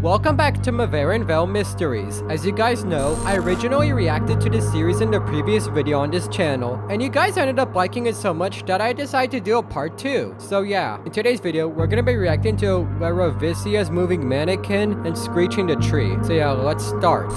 Welcome back to Meverenville Mysteries. As you guys know, I originally reacted to this series in the previous video on this channel, and you guys ended up liking it so much that I decided to do a part 2. So yeah, in today's video, we're gonna be reacting to Meverenville's moving mannequin and screeching the tree. So yeah, let's start.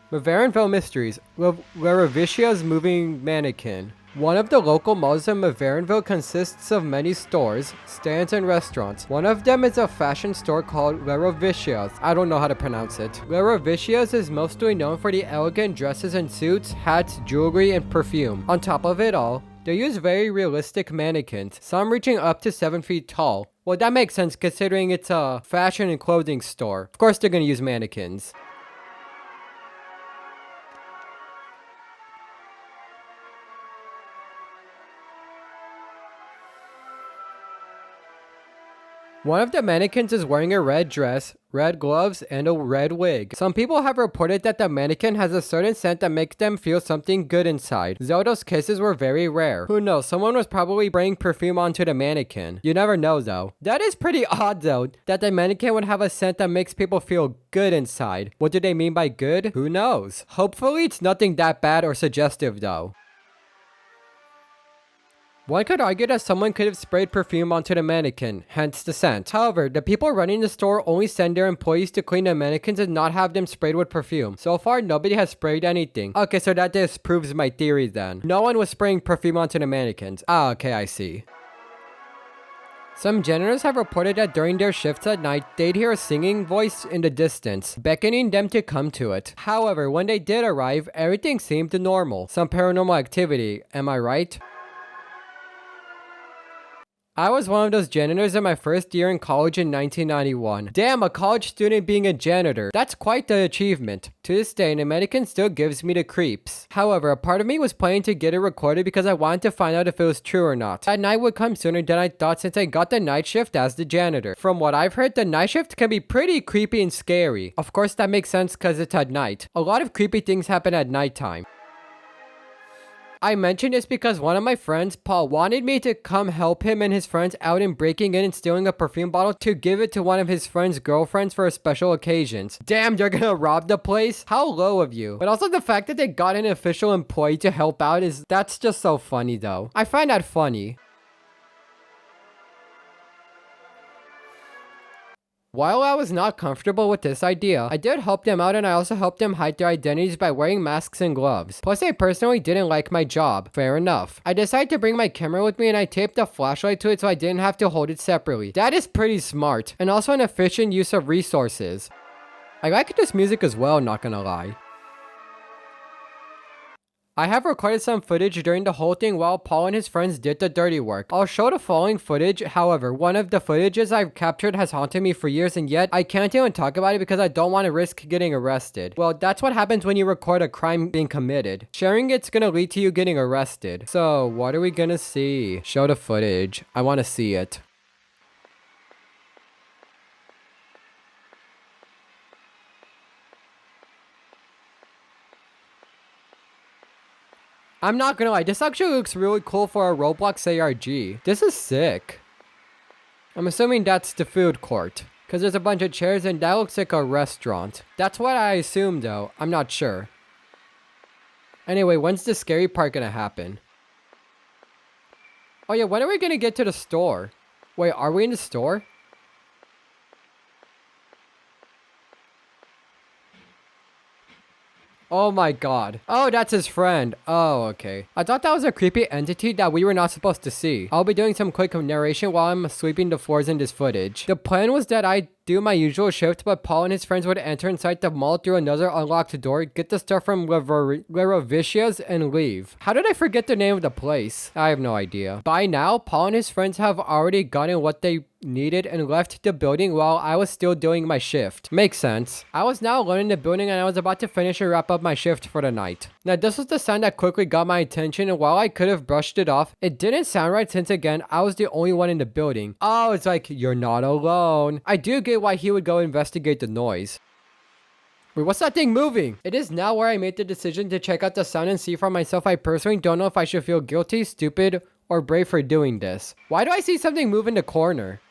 Meverenville Mysteries, Meverenville's moving mannequin. One of the local malls in Meverenville consists of many stores, stands, and restaurants. One of them is a fashion store called Meverenville's. I don't know how to pronounce it. Meverenville's is mostly known for the elegant dresses and suits, hats, jewelry, and perfume. On top of it all, they use very realistic mannequins, some reaching up to 7 feet tall. Well, that makes sense considering it's a fashion and clothing store. Of course they're gonna use mannequins. One of the mannequins is wearing a red dress, red gloves, and a red wig. Some people have reported that the mannequin has a certain scent that makes them feel something good inside. Though those kisses were very rare. Who knows, someone was probably spraying perfume onto the mannequin. You never know though. That is pretty odd though, that the mannequin would have a scent that makes people feel good inside. What do they mean by good? Who knows? Hopefully it's nothing that bad or suggestive though. One could argue that someone could have sprayed perfume onto the mannequin, hence the scent. However, the people running the store only send their employees to clean the mannequins and not have them sprayed with perfume. So far, nobody has sprayed anything. Okay, so that disproves my theory then. No one was spraying perfume onto the mannequins. Ah, okay, I see. Some janitors have reported that during their shifts at night, they'd hear a singing voice in the distance, beckoning them to come to it. However, when they did arrive, everything seemed normal. Some paranormal activity, am I right? I was one of those janitors in my first year in college in 1991. Damn, a college student being a janitor. That's quite the achievement. To this day, the mannequin still gives me the creeps. However, a part of me was planning to get it recorded because I wanted to find out if it was true or not. That night would come sooner than I thought since I got the night shift as the janitor. From what I've heard, the night shift can be pretty creepy and scary. Of course, that makes sense because it's at night. A lot of creepy things happen at nighttime. I mention this because one of my friends, Paul, wanted me to come help him and his friends out in breaking in and stealing a perfume bottle to give it to one of his friend's girlfriends for special occasions. Damn, they're gonna rob the place? How low of you. But also the fact that they got an official employee to help out that's just so funny though. I find that funny. While I was not comfortable with this idea, I did help them out and I also helped them hide their identities by wearing masks and gloves. Plus I personally didn't like my job. Fair enough. I decided to bring my camera with me and I taped a flashlight to it so I didn't have to hold it separately. That is pretty smart and also an efficient use of resources. I like this music as well, not gonna lie. I have recorded some footage during the whole thing while Paul and his friends did the dirty work. I'll show the following footage, however, one of the footages I've captured has haunted me for years and yet I can't even talk about it because I don't want to risk getting arrested. Well, that's what happens when you record a crime being committed. Sharing it's gonna lead to you getting arrested. So, what are we gonna see? Show the footage. I want to see it. I'm not gonna lie, this actually looks really cool for a Roblox ARG. This is sick. I'm assuming that's the food court, because there's a bunch of chairs and that looks like a restaurant. That's what I assume though, I'm not sure. Anyway, when's the scary part gonna happen? Oh yeah, when are we gonna get to the store? Wait, are we in the store? Oh my god. Oh, that's his friend. Oh, okay. I thought that was a creepy entity that we were not supposed to see. I'll be doing some quick narration while I'm sweeping the floors in this footage. The plan was that I do my usual shift, but Paul and his friends would enter inside the mall through another unlocked door, get the stuff from Meverenville's and leave. How did I forget the name of the place? I have no idea. By now, Paul and his friends have already gotten what they needed and left the building while I was still doing my shift. Makes sense. I was now alone in the building and I was about to finish and wrap up my shift for the night. Now this was the sound that quickly got my attention, and while I could have brushed it off, it didn't sound right since again, I was the only one in the building. Oh, it's like, you're not alone. I do get why he would go investigate the noise. Wait, what's that thing moving? It is now where I made the decision to check out the sound and see for myself. I personally don't know if I should feel guilty, stupid, or brave for doing this. Why do I see something move in the corner?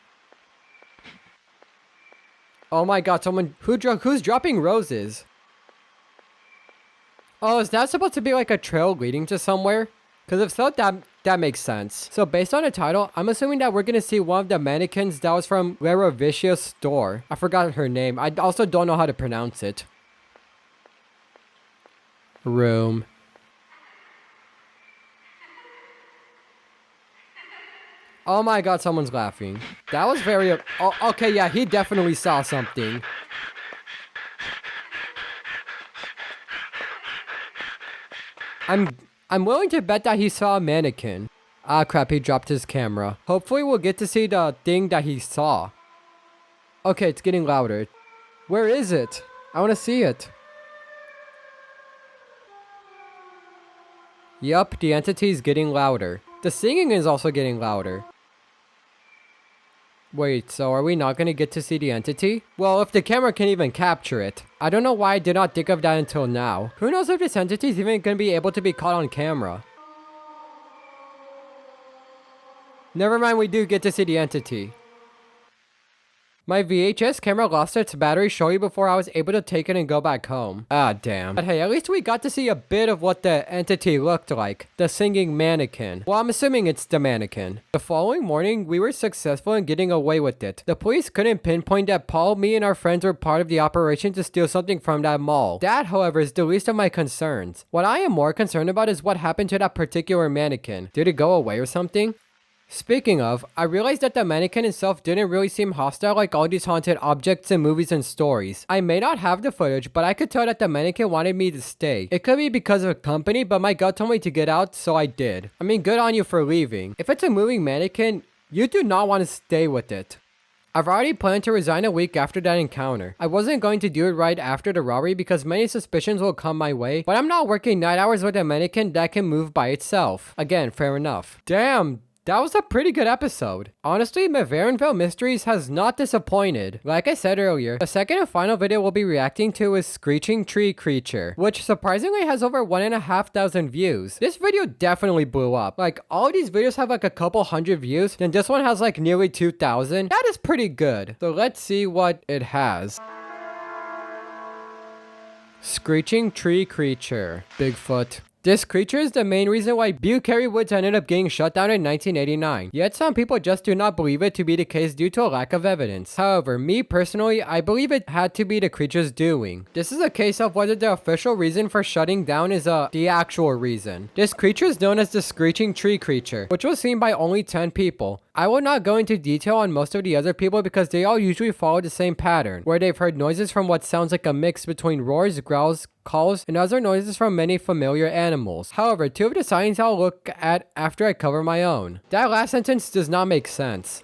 Oh my god, who's dropping roses? Oh, is that supposed to be like a trail leading to somewhere? Because if so, that makes sense. So based on the title, I'm assuming that we're going to see one of the mannequins that was from Mevereville's store. I forgot her name. I also don't know how to pronounce it. Room. Oh my god, someone's laughing. That was very... Oh, okay, yeah, he definitely saw something. I'm willing to bet that he saw a mannequin. Ah, crap, he dropped his camera. Hopefully we'll get to see the thing that he saw. Okay, it's getting louder. Where is it? I want to see it. Yup, the entity is getting louder. The singing is also getting louder. Wait, so are we not going to get to see the entity? Well, if the camera can even capture it. I don't know why I did not think of that until now. Who knows if this entity is even going to be able to be caught on camera? Never mind, we do get to see the entity. My VHS camera lost its battery shortly before I was able to take it and go back home. Ah, damn. But hey, at least we got to see a bit of what the entity looked like. The singing mannequin. Well, I'm assuming it's the mannequin. The following morning, we were successful in getting away with it. The police couldn't pinpoint that Paul, me, and our friends were part of the operation to steal something from that mall. That, however, is the least of my concerns. What I am more concerned about is what happened to that particular mannequin. Did it go away or something? Speaking of, I realized that the mannequin itself didn't really seem hostile like all these haunted objects in movies and stories. I may not have the footage, but I could tell that the mannequin wanted me to stay. It could be because of company, but my gut told me to get out, so I did. I mean, good on you for leaving. If it's a moving mannequin, you do not want to stay with it. I've already planned to resign a week after that encounter. I wasn't going to do it right after the robbery because many suspicions will come my way, but I'm not working night hours with a mannequin that can move by itself. Again, fair enough. Damn. That was a pretty good episode. Honestly, Meverenville Mysteries has not disappointed. Like I said earlier, the second and final video we'll be reacting to is Screeching Tree Creature, which surprisingly has over 1,500 views. This video definitely blew up. Like, all these videos have like a couple hundred views, then this one has like nearly 2,000. That is pretty good. So let's see what it has. Screeching Tree Creature. Bigfoot. This creature is the main reason why Bucharey Woods ended up getting shut down in 1989. Yet some people just do not believe it to be the case due to a lack of evidence. However, me personally, I believe it had to be the creature's doing. This is a case of whether the official reason for shutting down is the actual reason. This creature is known as the Screeching Tree Creature, which was seen by only 10 people. I will not go into detail on most of the other people because they all usually follow the same pattern, where they've heard noises from what sounds like a mix between roars, growls, calls, and other noises from many familiar animals. However, two of the sightings I'll look at after I cover my own. That last sentence does not make sense.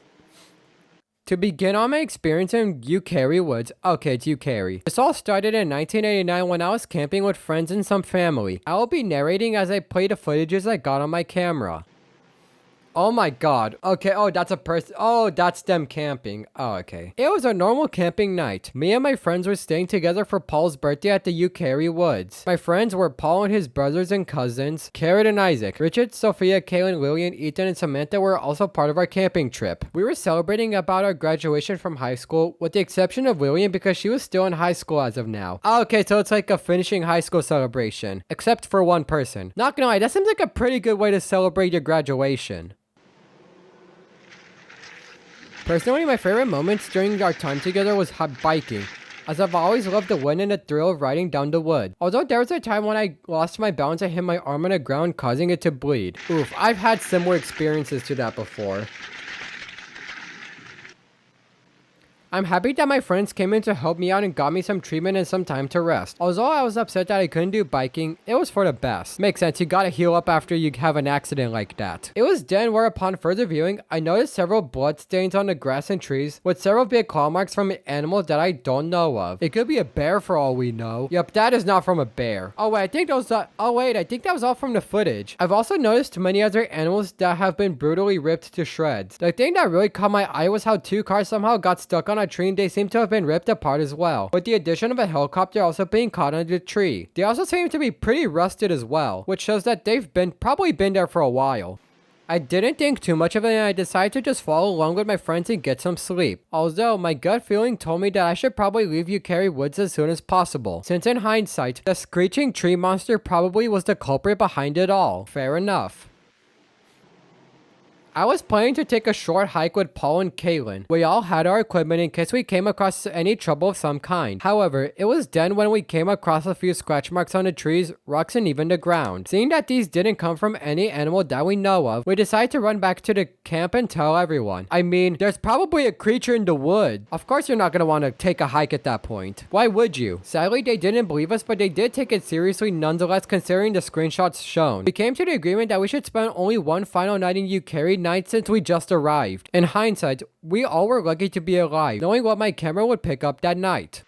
To begin on my experience in Bucharey Woods, okay, it's Bucharey. This all started in 1989 when I was camping with friends and some family. I will be narrating as I play the footages I got on my camera. Oh my god. Okay, oh, that's a person. Oh, that's them camping. Oh, okay. It was a normal camping night. Me and my friends were staying together for Paul's birthday at the Bucharey Woods. My friends were Paul and his brothers and cousins, Carrot and Isaac. Richard, Sophia, Kaylin, Lillian, Ethan, and Samantha were also part of our camping trip. We were celebrating about our graduation from high school, with the exception of Lillian because she was still in high school as of now. Okay, so it's like a finishing high school celebration, except for one person. Not gonna lie, that seems like a pretty good way to celebrate your graduation. Personally, my favorite moments during our time together was biking, as I've always loved the wind and the thrill of riding down the wood. Although there was a time when I lost my balance and hit my arm on the ground, causing it to bleed. Oof, I've had similar experiences to that before. I'm happy that my friends came in to help me out and got me some treatment and some time to rest. Although I was upset that I couldn't do biking, it was for the best. Makes sense, you gotta heal up after you have an accident like that. It was then where upon further viewing, I noticed several blood stains on the grass and trees, with several big claw marks from an animal that I don't know of. It could be a bear for all we know. Yep, that is not from a bear. Oh wait, I think that was all from the footage. I've also noticed many other animals that have been brutally ripped to shreds. The thing that really caught my eye was how two cars somehow got stuck on a a tree and they seem to have been ripped apart as well, with the addition of a helicopter also being caught under the tree. They also seem to be pretty rusted as well, which shows that they've probably been there for a while. I didn't think too much of it and I decided to just follow along with my friends and get some sleep. Although my gut feeling told me that I should probably leave Ucari Woods as soon as possible, since in hindsight, the screeching tree monster probably was the culprit behind it all. Fair enough. I was planning to take a short hike with Paul and Kaylin. We all had our equipment in case we came across any trouble of some kind. However, it was then when we came across a few scratch marks on the trees, rocks, and even the ground. Seeing that these didn't come from any animal that we know of, we decided to run back to the camp and tell everyone. I mean, there's probably a creature in the wood. Of course you're not going to want to take a hike at that point. Why would you? Sadly, they didn't believe us, but they did take it seriously nonetheless considering the screenshots shown. We came to the agreement that we should spend only one final night in Ucari night since we just arrived. In hindsight, we all were lucky to be alive, knowing what my camera would pick up that night.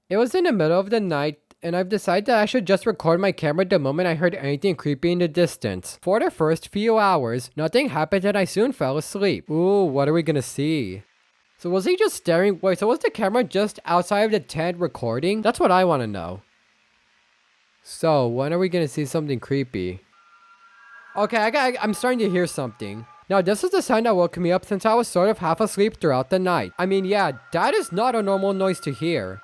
It was in the middle of the night, and I've decided that I should just record my camera the moment I heard anything creepy in the distance. For the first few hours, nothing happened and I soon fell asleep. Ooh, what are we gonna see? So was he just staring? Wait, so was the camera just outside of the tent recording? That's what I want to know. So, when are we gonna see something creepy? Okay, I'm starting to hear something. Now, this is the sound that woke me up since I was sort of half asleep throughout the night. I mean, yeah, that is not a normal noise to hear.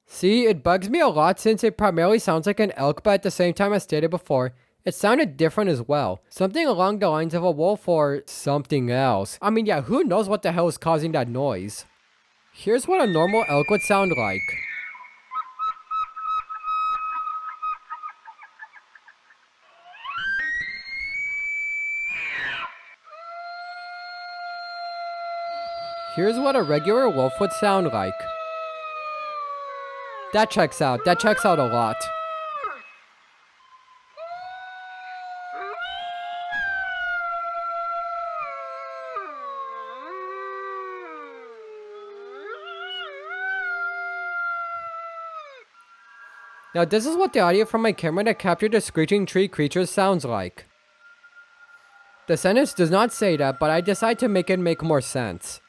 See, it bugs me a lot since it primarily sounds like an elk, but at the same time, as stated before, it sounded different as well. Something along the lines of a wolf or something else. I mean, yeah, who knows what the hell is causing that noise? Here's what a normal elk would sound like. Here's what a regular wolf would sound like. That checks out. That checks out a lot. Now this is what the audio from my camera that captured the screeching tree creature sounds like. The sentence does not say that, but I decided to make it make more sense.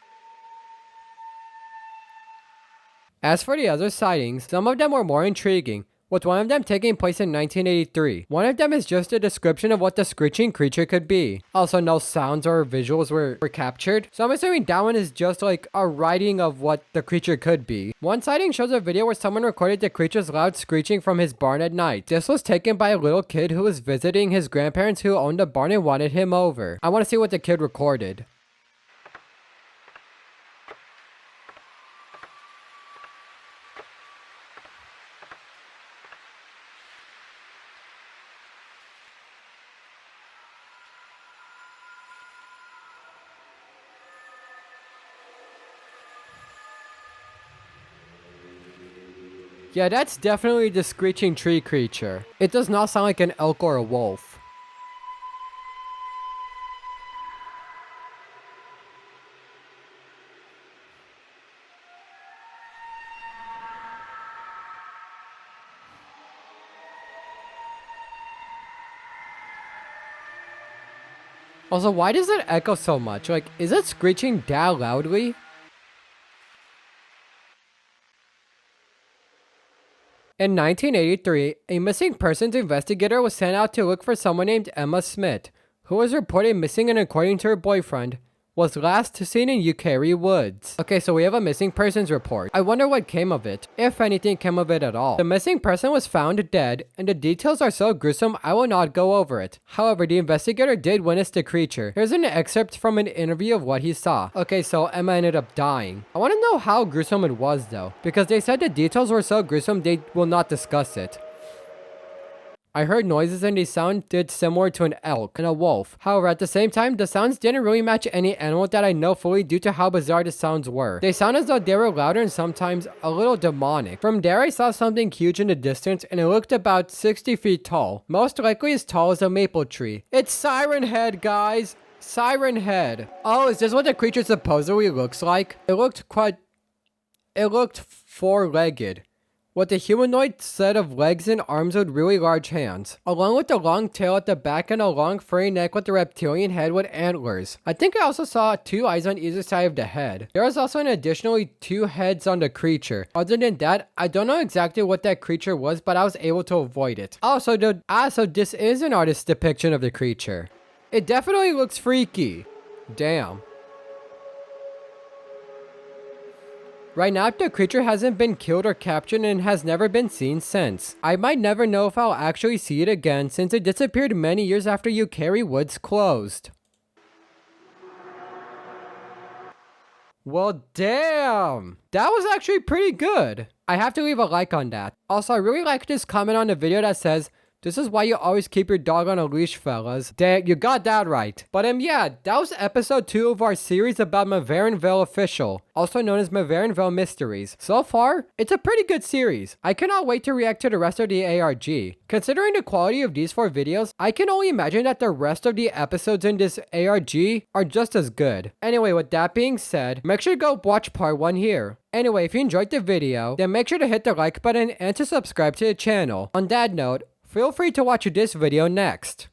As for the other sightings, some of them were more intriguing, with one of them taking place in 1983. One of them is just a description of what the screeching creature could be. Also, no sounds or visuals were captured, so I'm assuming that one is just like a writing of what the creature could be. One sighting shows a video where someone recorded the creature's loud screeching from his barn at night. This was taken by a little kid who was visiting his grandparents who owned the barn and wanted him over. I want to see what the kid recorded. Yeah, that's definitely the screeching tree creature. It does not sound like an elk or a wolf. Also, why does it echo so much? Like, is it screeching that loudly? In 1983, a missing persons investigator was sent out to look for someone named Emma Smith, who was reported missing and according to her boyfriend, was last seen in Ucari Woods. Okay, so we have a missing persons report. I wonder what came of it, if anything came of it at all. The missing person was found dead, and the details are so gruesome I will not go over it. However, the investigator did witness the creature. Here's an excerpt from an interview of what he saw. Okay, so Emma ended up dying. I want to know how gruesome it was though, because they said the details were so gruesome they will not discuss it. I heard noises and they sounded similar to an elk and a wolf. However, at the same time, the sounds didn't really match any animal that I know fully due to how bizarre the sounds were. They sound as though they were louder and sometimes a little demonic. From there, I saw something huge in the distance and it looked about 60 feet tall. Most likely as tall as a maple tree. It's Siren Head, guys! Siren Head. Oh, is this what the creature supposedly looks like? It looked four-legged. with a humanoid set of legs and arms with really large hands, along with a long tail at the back and a long furry neck with a reptilian head with antlers. I think I also saw 2 eyes on either side of the head. There was also an additionally 2 heads on the creature. Other than that, I don't know exactly what that creature was, but I was able to avoid it. Also, so this is an artist's depiction of the creature. It definitely looks freaky. Damn. Right now, the creature hasn't been killed or captured and has never been seen since. I might never know if I'll actually see it again since it disappeared many years after Ucari Woods closed. Well, damn! That was actually pretty good. I have to leave a like on that. Also, I really like this comment on the video that says, "This is why you always keep your dog on a leash, fellas." Damn, you got that right. But yeah, that was episode 2 of our series about Meverenville Official, also known as Meverenville Mysteries. So far, it's a pretty good series. I cannot wait to react to the rest of the ARG. Considering the quality of these 4 videos, I can only imagine that the rest of the episodes in this ARG are just as good. Anyway, with that being said, make sure to go watch part 1 here. Anyway, if you enjoyed the video, then make sure to hit the like button and to subscribe to the channel. On that note, feel free to watch this video next.